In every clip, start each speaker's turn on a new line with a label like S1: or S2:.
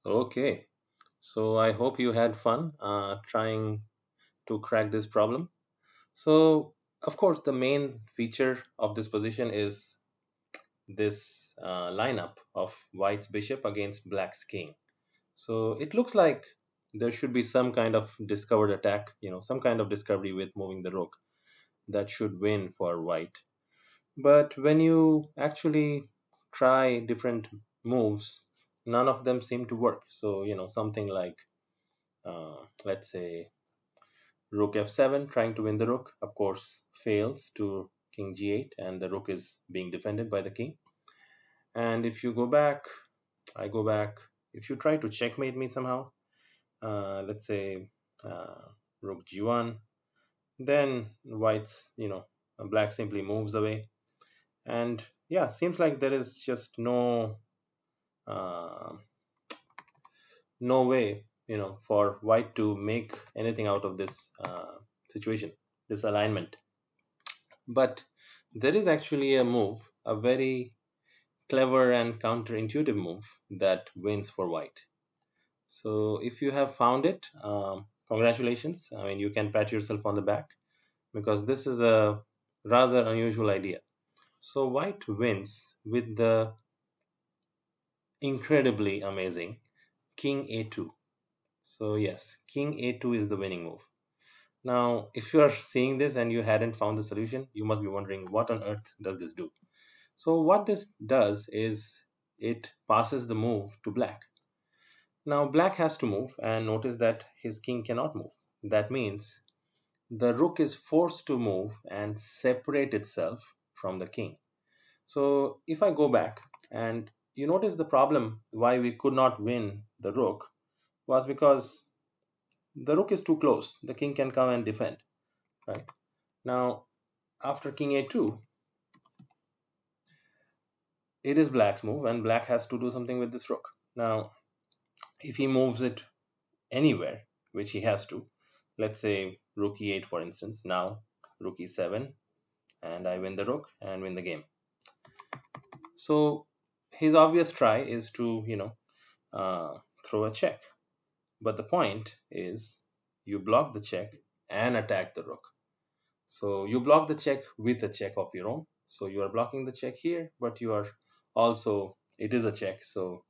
S1: Okay, so I hope you had fun trying to crack this problem. So, of course, the main feature of this position is this lineup of white's bishop against black's king. So it looks like there should be some kind of discovered attack, some kind of discovery with moving the rook that should win for white. But when you actually try different moves, none of them seem to work. So, something like let's say rook f7 trying to win the rook, of course fails to king g8, and the rook is being defended by the king. And if you go back, I go back, if you try to checkmate me somehow, let's say uh, rook g1, then white's, black simply moves away. And yeah, seems like there is just uh, no way, for white to make anything out of this situation, this alignment. But there is actually a move, a very clever and counterintuitive move that wins for white. So if you have found it, congratulations. I mean, you can pat yourself on the back because this is a rather unusual idea. So white wins with the incredibly amazing king a2. So yes, king a2 is the winning move. Now, if you are seeing this and you hadn't found the solution, you must be wondering what on earth does this do? So what this does is it passes the move to black. Now black has to move, and notice that his king cannot move. That means the rook is forced to move and separate itself from the king. So if I go back and you notice the problem why we could not win the rook was because the rook is too close. The king can come and defend, right? Now after king a2, it is black's move and black has to do something with this rook. Now if he moves it anywhere, which he has to, let's say rook e8 for instance, now rook e7, and I win the rook and win the game. So his obvious try is to, throw a check. But the point is you block the check and attack the rook. So you block the check with a check of your own. So you are blocking the check here, but you are also, it is a check. So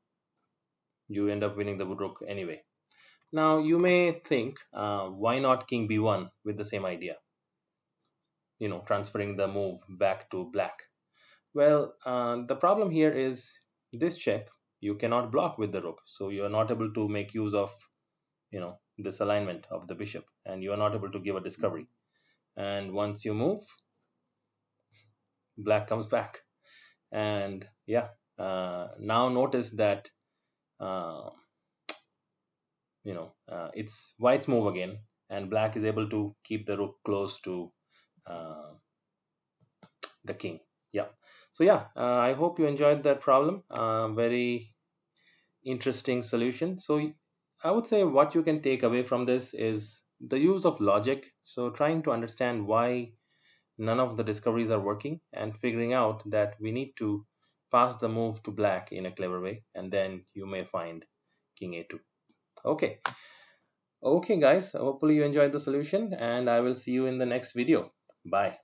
S1: you end up winning the rook anyway. Now you may think, why not king b1 with the same idea? Transferring the move back to black. Well, the problem here is this check you cannot block with the rook, so you are not able to make use of this alignment of the bishop, and you are not able to give a discovery. And once you move, black comes back, and yeah, now notice that uh, it's white's move again, and black is able to keep the rook close to uh, the king. Yeah. So yeah, I hope you enjoyed that problem. Very interesting solution. So I would say what you can take away from this is the use of logic. So trying to understand why none of the discoveries are working and figuring out that we need to pass the move to black in a clever way, and then you may find king a2. Okay. Okay guys, hopefully you enjoyed the solution, and I will see you in the next video. Bye.